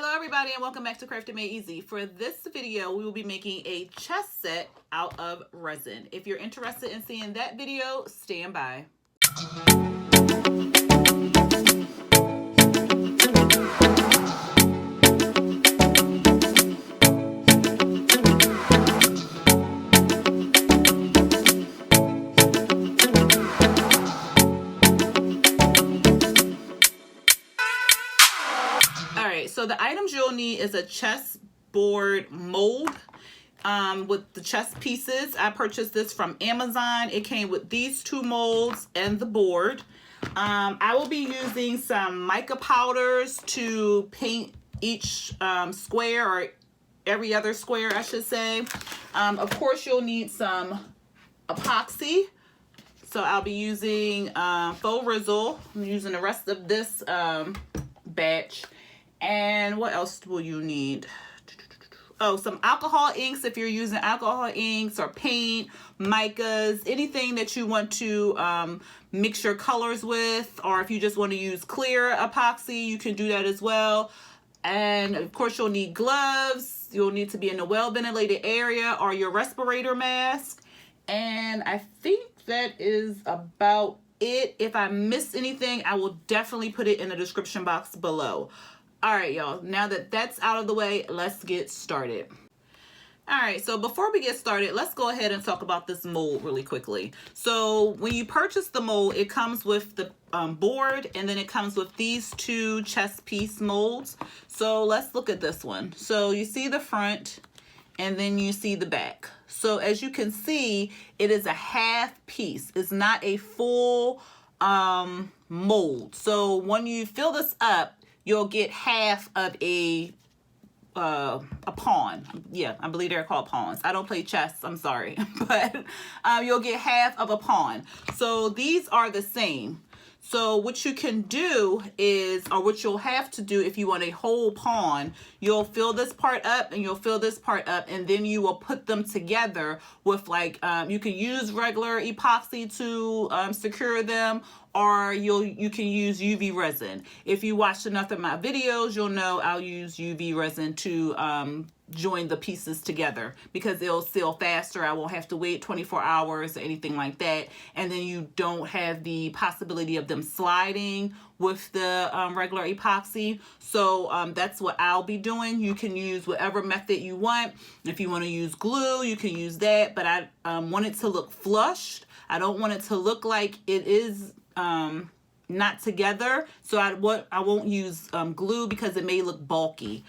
Hello everybody and welcome back to Crafted Made Easy. For this video, we will be making a chess set out of resin. If you're interested in seeing that video, stand by. So the items you'll need is a chessboard mold with the chess pieces. I purchased this from Amazon. It came with these two molds and the board. I will be using some mica powders to paint each square, or every other square I should say. Of course you'll need some epoxy. So I'll be using faux Rizzle. I'm using the rest of this batch. And what else will you need? Oh, some alcohol inks if you're using alcohol inks, or paint, micas, anything that you want to mix your colors with, or if you just want to use clear epoxy, you can do that as well. And of course you'll need gloves. You'll need to be in a well-ventilated area, or your respirator mask. And I think that is about it. If I missed anything, I will definitely put it in the description box below. All right, y'all, now that that's out of the way, let's get started. All right, so before we get started, let's go ahead and talk about this mold really quickly. So when you purchase the mold, it comes with the board, and then it comes with these two chess piece molds. So let's look at this one. So you see the front, and then you see the back. So as you can see, it is a half piece. It's not a full mold. So when you fill this up, you'll get half of a pawn. Yeah, I believe they're called pawns. I don't play chess, I'm sorry. But you'll get half of a pawn. So these are the same. So what you can do is, or what you'll have to do if you want a whole pawn, you'll fill this part up and you'll fill this part up, and then you will put them together with like, you can use regular epoxy to secure them, or you can use UV resin. If you watched enough of my videos, you'll know I'll use UV resin to join the pieces together, because it'll seal faster. I won't have to wait 24 hours or anything like that. And then you don't have the possibility of them sliding with the regular epoxy. So that's what I'll be doing. You can use whatever method you want. If you want to use glue, you can use that. But I want it to look flushed. I don't want it to look like it is not together. So I won't use glue because it may look bulky.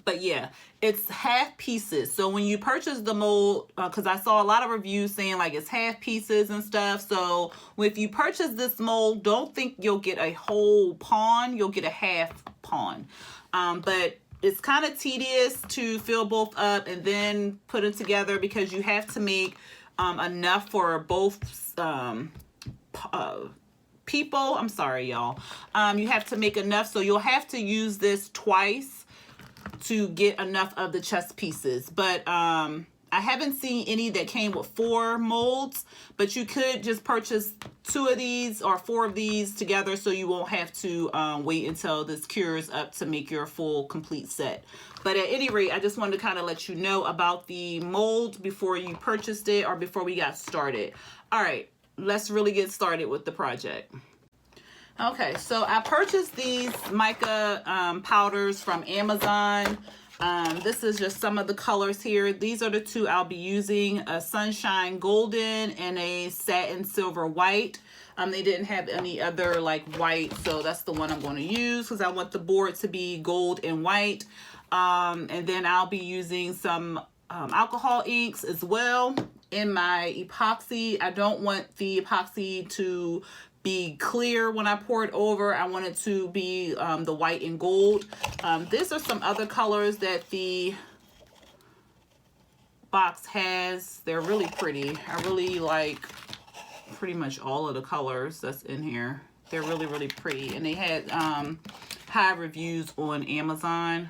But yeah, it's half pieces. So when you purchase the mold, because I saw a lot of reviews saying like it's half pieces and stuff. So if you purchase this mold, don't think you'll get a whole pawn. You'll get a half pawn. But it's kind of tedious to fill both up and then put it together, because you have to make enough for both people. I'm sorry, y'all. You have to make enough. So you'll have to use this twice to get enough of the chess pieces. But I haven't seen any that came with 4 molds, but you could just purchase 2 of these or 4 of these together, so you won't have to wait until this cures up to make your full complete set. But at any rate, I just wanted to kind of let you know about the mold before you purchased it, or before we got started. All right, let's really get started with the project. Okay, so I purchased these mica powders from Amazon. This is just some of the colors here. These are the two I'll be using, a sunshine golden and a satin silver white. They didn't have any other like white, so that's the one I'm going to use, because I want the board to be gold and white. And then I'll be using some alcohol inks as well in my epoxy. I don't want the epoxy to be clear when I pour it over. I want it to be the white and gold. These are some other colors that the box has. They're really pretty. I really like pretty much all of the colors that's in here. They're really, really pretty. And they had high reviews on Amazon.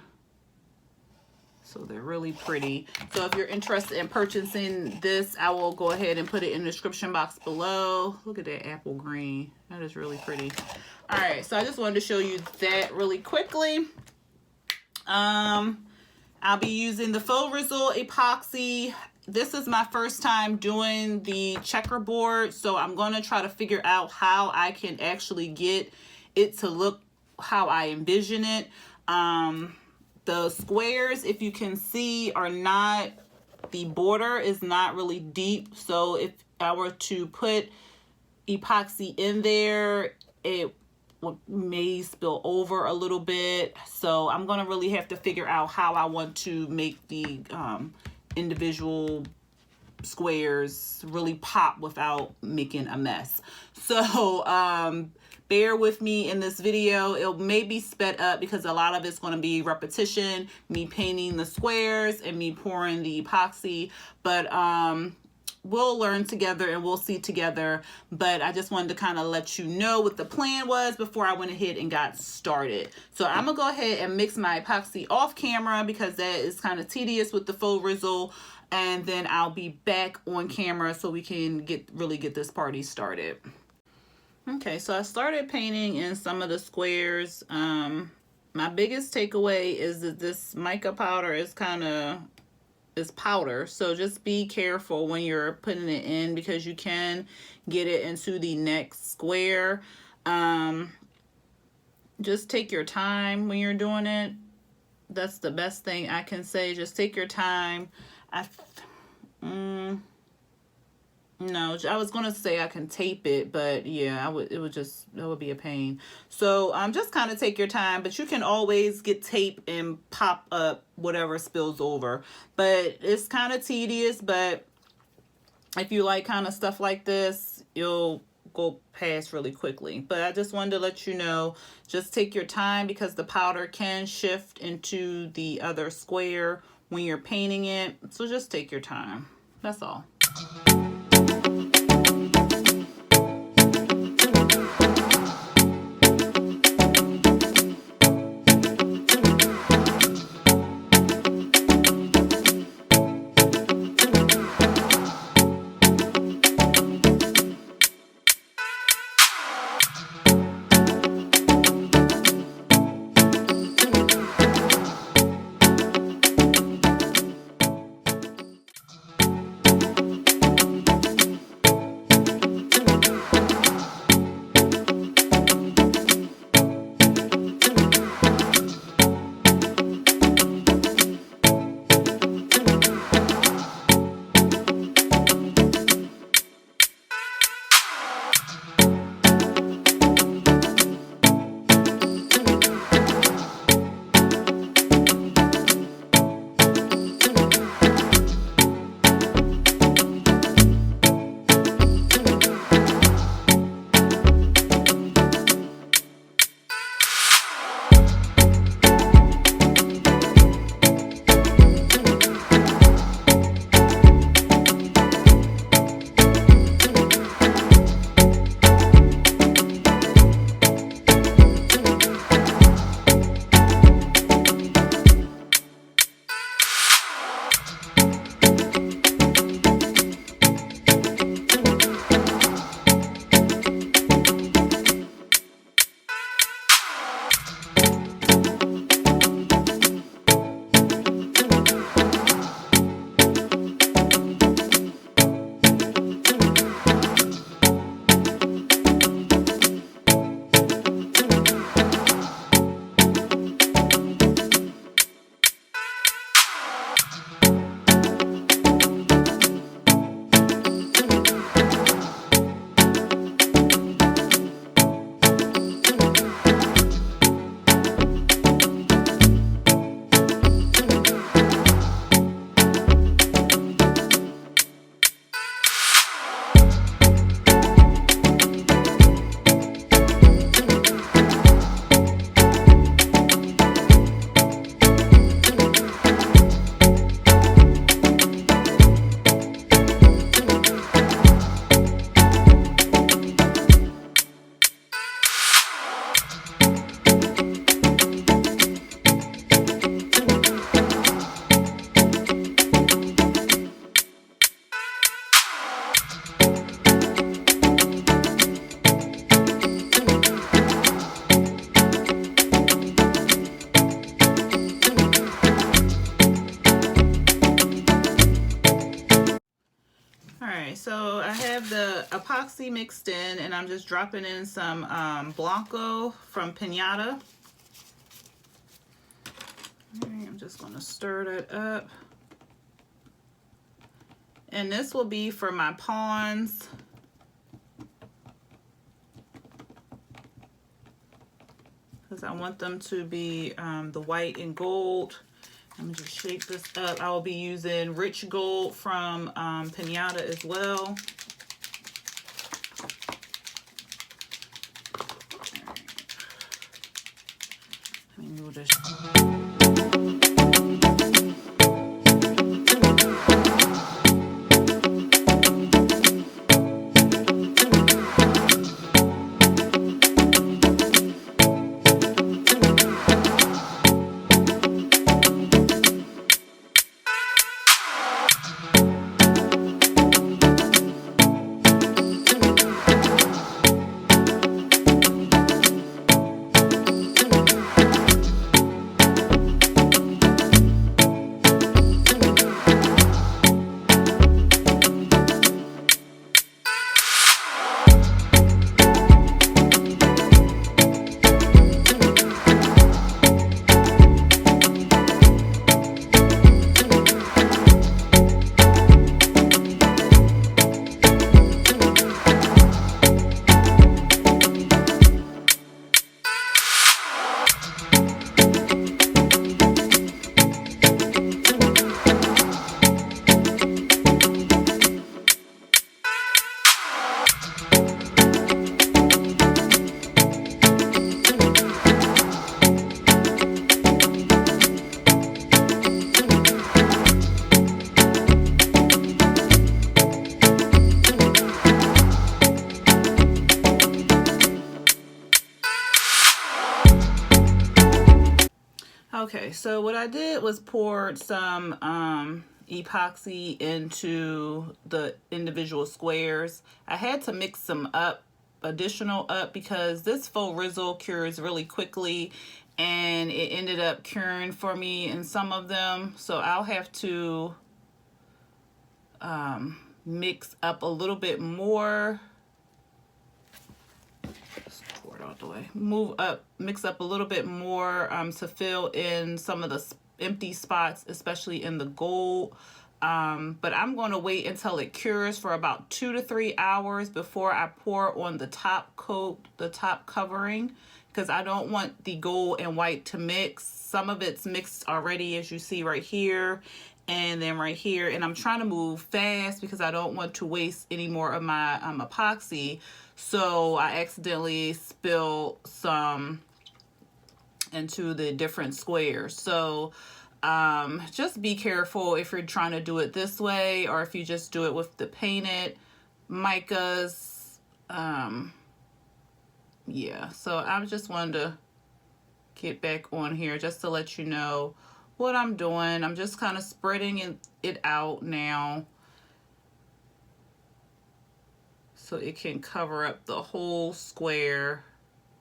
So they're really pretty. So if you're interested in purchasing this, I will go ahead and put it in the description box below. Look at that apple green. That is really pretty. All right, so I just wanted to show you that really quickly. I'll be using the Faux Result Epoxy. This is my first time doing the checkerboard, so I'm going to try to figure out how I can actually get it to look how I envision it. The squares, if you can see, are not, the border is not really deep, so if I were to put epoxy in there, it may spill over a little bit. So I'm gonna really have to figure out how I want to make the individual squares really pop without making a mess. So bear with me in this video. It may be sped up because a lot of it's going to be repetition, me painting the squares and me pouring the epoxy, but we'll learn together and we'll see together. But I just wanted to kind of let you know what the plan was before I went ahead and got started. So I'm gonna go ahead and mix my epoxy off camera because that is kind of tedious with the Faux Result, and then I'll be back on camera so we can really get this party started. Okay, so I started painting in some of the squares. My biggest takeaway is that this mica powder is powder, so just be careful when you're putting it in because you can get it into the next square. Just take your time when you're doing it. That's the best thing I can say. Just take your time. No, I was gonna say I can tape it, but yeah, that would be a pain. So just kind of take your time, but you can always get tape and pop up whatever spills over. But it's kind of tedious, but if you like kind of stuff like this, you'll go past really quickly. But I just wanted to let you know, just take your time because the powder can shift into the other square when you're painting it. So just take your time. That's all. have the epoxy mixed in, and I'm just dropping in some Blanco from Pinata. All right, I'm just going to stir that up. And this will be for my pawns. Because I want them to be the white and gold. Let me just shake this up. I will be using rich gold from Pinata as well. Let me move this. Okay, so what I did was poured some epoxy into the individual squares. I had to mix some additional up because this faux Rizzle cures really quickly, and it ended up curing for me in some of them. So I'll have to mix up a little bit more. Out the way. Mix up a little bit more to fill in some of the empty spots, especially in the gold. But I'm going to wait until it cures for about 2 to 3 hours before I pour on the top coat, the top covering, because I don't want the gold and white to mix. Some of it's mixed already, as you see right here, and then right here. And I'm trying to move fast because I don't want to waste any more of my epoxy. So I accidentally spilled some into the different squares. So just be careful if you're trying to do it this way, or if you just do it with the painted micas. Yeah, so I just wanted to get back on here just to let you know what I'm doing. I'm just kind of spreading it out now, so it can cover up the whole square,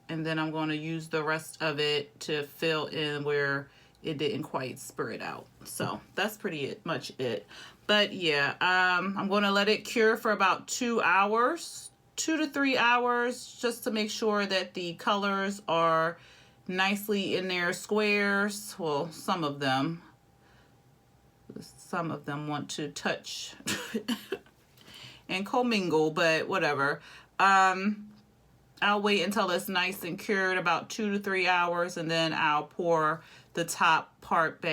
and then I'm going to use the rest of it to fill in where it didn't quite spread out. So that's pretty much it. But yeah, I'm going to let it cure for about 2 hours, 2 to 3 hours, just to make sure that the colors are nicely in their squares. Well, some of them want to touch and commingle, but whatever. I'll wait until it's nice and cured, about 2 to 3 hours, and then I'll pour the top part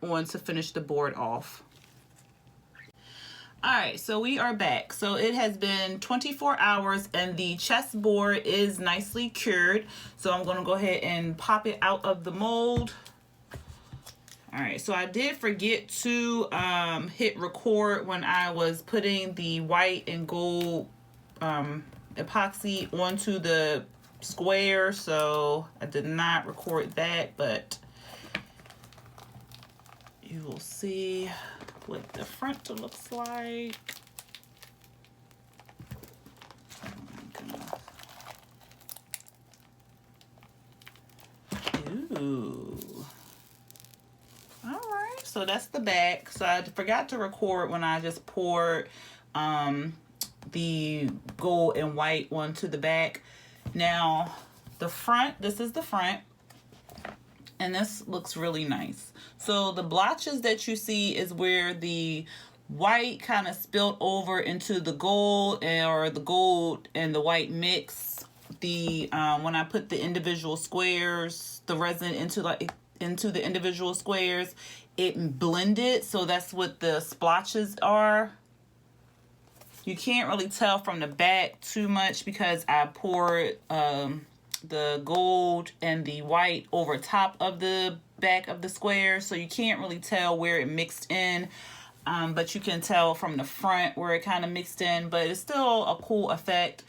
on to finish the board off. All right, so we are back. So it has been 24 hours and the chessboard is nicely cured. So I'm going to go ahead and pop it out of the mold. All right, so I did forget to hit record when I was putting the white and gold epoxy onto the square, so I did not record that, but you will see what the front looks like. Oh my goodness. Ooh. All right, so that's the back. So I forgot to record when I just poured the gold and white onto the back. Now the front, this is the front, and this looks really nice. So the blotches that you see is where the white kind of spilled over into the gold, or the gold and the white mix. The when I put the individual squares, the resin into the individual squares, it blended, so that's what the splotches are. You can't really tell from the back too much because I poured the gold and the white over top of the back of the square, so you can't really tell where it mixed in, but you can tell from the front where it kind of mixed in, but it's still a cool effect.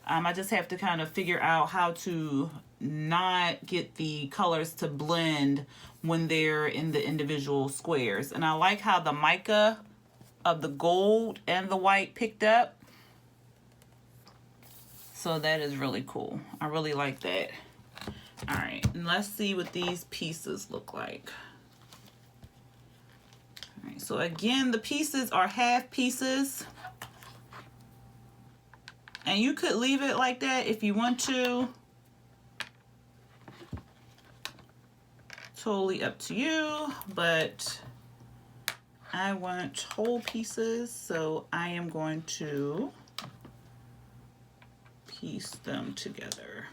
I just have to kind of figure out how to not get the colors to blend when they're in the individual squares. And I like how the mica of the gold and the white picked up. So that is really cool. I really like that. All right, and let's see what these pieces look like. All right, so again, the pieces are half pieces. And you could leave it like that if you want to. Totally up to you, but I want whole pieces, so I am going to piece them together.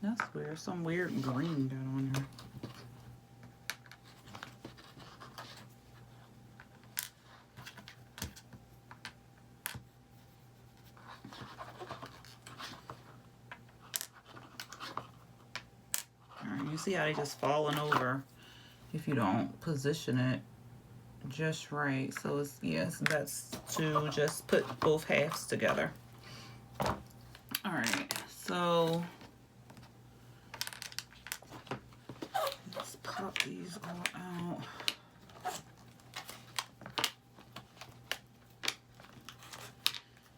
That's weird. Some weird green got on here. Alright, you see how they just falling over if you don't position it just right. So it's, yes, that's to just put both halves together. Alright, so let's pop these all out.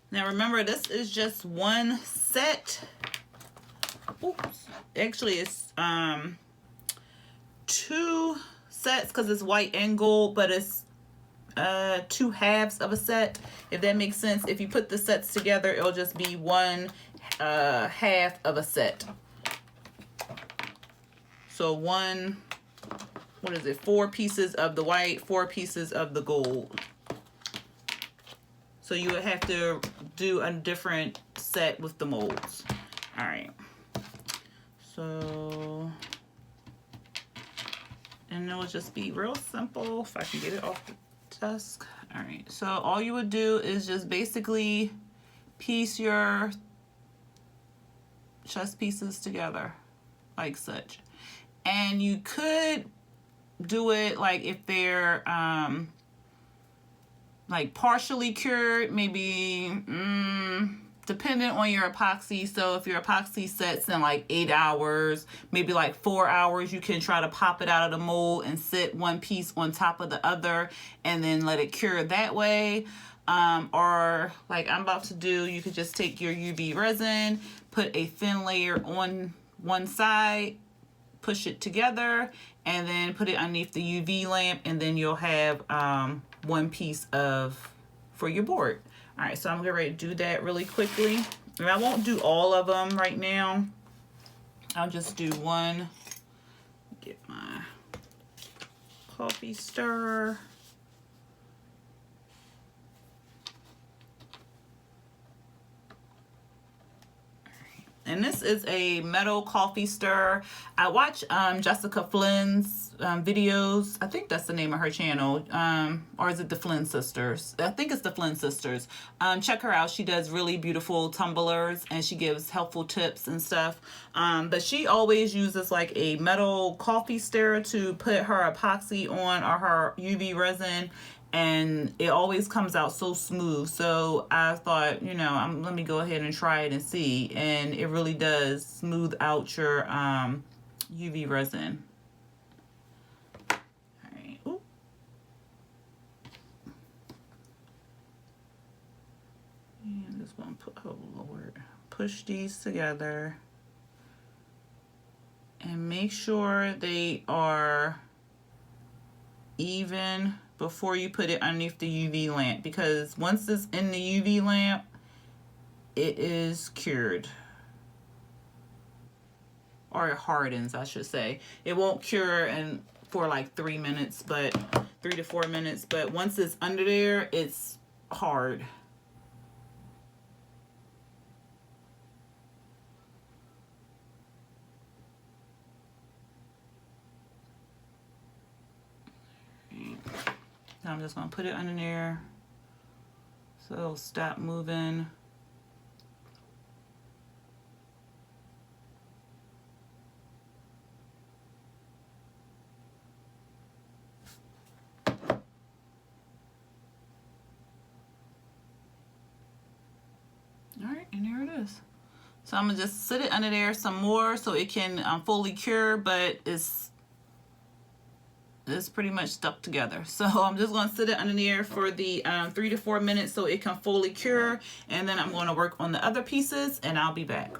Now remember, this is just one set. Oops. Actually, it's two sets because it's white and gold, but it's two halves of a set, if that makes sense. If you put the sets together, it'll just be one half of a set. So one, what is it, 4 pieces of the white, 4 pieces of the gold. So you would have to do a different set with the molds. All right. So, and it'll just be real simple if I can get it off the desk. All right. So all you would do is just basically piece your chess pieces together like such. And you could do it like if they're like partially cured, maybe dependent on your epoxy. So if your epoxy sets in like 8 hours, maybe like 4 hours, you can try to pop it out of the mold and sit one piece on top of the other and then let it cure that way. Or like I'm about to do, you could just take your UV resin, put a thin layer on one side, push it together, and then put it underneath the UV lamp, and then you'll have one piece of for your board. All right, so I'm getting ready to do that really quickly. And I won't do all of them right now. I'll just do one. Get my coffee stirrer. And this is a metal coffee stirrer. I watch Jessica Flynn's videos. I think that's the name of her channel. Or is it the Flynn Sisters? I think it's the Flynn Sisters. Check her out. She does really beautiful tumblers and she gives helpful tips and stuff. But she always uses like a metal coffee stirrer to put her epoxy on, or her UV resin. And it always comes out so smooth. So I thought, you know, let me go ahead and try it and see. And it really does smooth out your UV resin. All right. Ooh. And this one, oh Lord, push these together. make sure they are even before you put it underneath the UV lamp, because once it's in the UV lamp, it is cured. Or it hardens, I should say. It won't cure for like 3 minutes, but 3 to 4 minutes, but once it's under there, it's hard. Now I'm just going to put it under there so it'll stop moving. Alright, and there it is. So I'm going to just sit it under there some more so it can fully cure, but it's pretty much stuck together. So I'm just going to sit it under there for the 3 to 4 minutes so it can fully cure, and then I'm going to work on the other pieces, and I'll be back.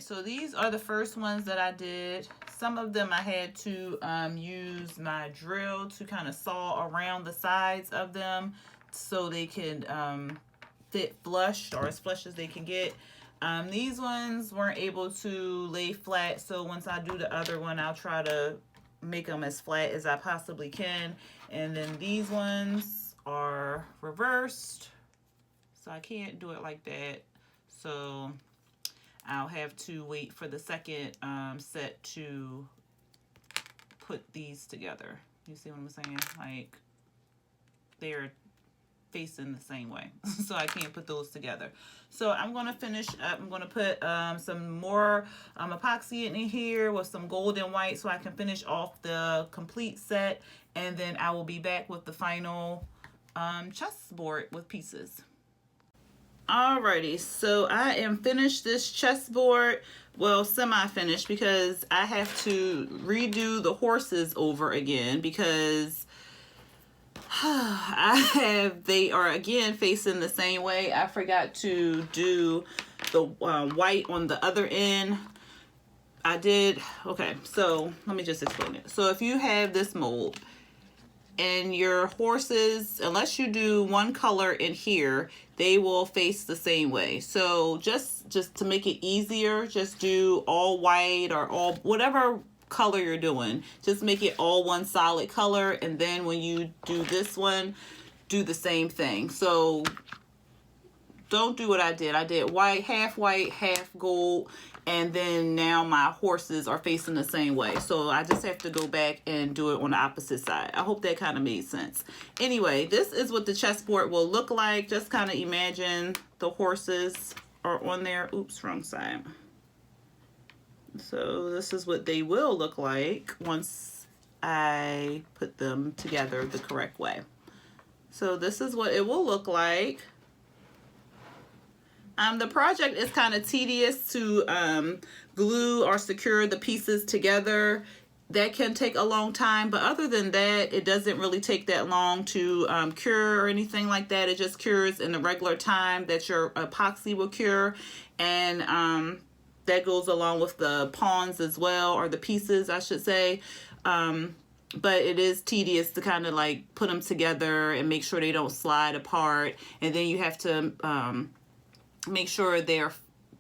So these are the first ones that I did. Some of them I had to use my drill to kind of saw around the sides of them so they can fit flush, or as flush as they can get. These ones weren't able to lay flat, so once I do the other one, I'll try to make them as flat as I possibly can. And then these ones are reversed, so I can't do it like that. So I'll have to wait for the second set to put these together. You see what I'm saying? Like, they're facing the same way. So I can't put those together. So I'm going to finish up. I'm going to put some more epoxy in here with some gold and white so I can finish off the complete set. And then I will be back with the final chessboard with pieces. Alrighty, so I am finished this chessboard. Well, semi-finished, because I have to redo the horses over again because they are again facing the same way. I forgot to do the white on the other end. Okay, so let me just explain it. So if you have this mold and your horses, unless you do one color in here, they will face the same way. So just to make it easier, just do all white or all whatever color you're doing. Just make it all one solid color, and then when you do this one, do the same thing. So don't do what I did. I did white, half gold, and then now my horses are facing the same way. So I just have to go back and do it on the opposite side. I hope that kind of made sense. Anyway, this is what the chessboard will look like. Just kind of imagine the horses are on there. Oops, wrong side. So this is what they will look like once I put them together the correct way. So this is what it will look like. The project is kind of tedious to glue or secure the pieces together. That can take a long time, but other than that, it doesn't really take that long to cure or anything like that. It just cures in the regular time that your epoxy will cure, and that goes along with the pawns as well, or the pieces, I should say. But it is tedious to kind of like put them together and make sure they don't slide apart, and then you have to make sure they're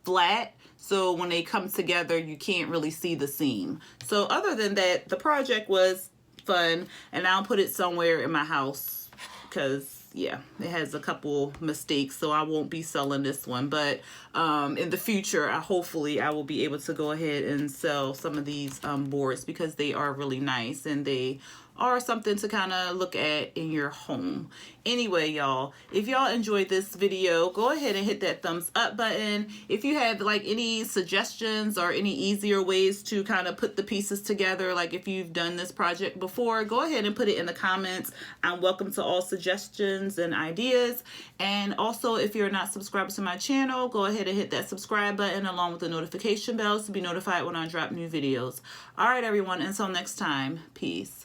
flat, so when they come together you can't really see the seam. So other than that, the project was fun, and I'll put it somewhere in my house because yeah, it has a couple mistakes, so I won't be selling this one. But in the future, hopefully I will be able to go ahead and sell some of these boards because they are really nice, and they or something to kind of look at in your home. Anyway, y'all, if y'all enjoyed this video, go ahead and hit that thumbs up button. If you have like any suggestions or any easier ways to kind of put the pieces together, like if you've done this project before, go ahead and put it in the comments. I'm welcome to all suggestions and ideas. And also, if you're not subscribed to my channel, go ahead and hit that subscribe button along with the notification bells to be notified when I drop new videos. All right, everyone, until next time, peace.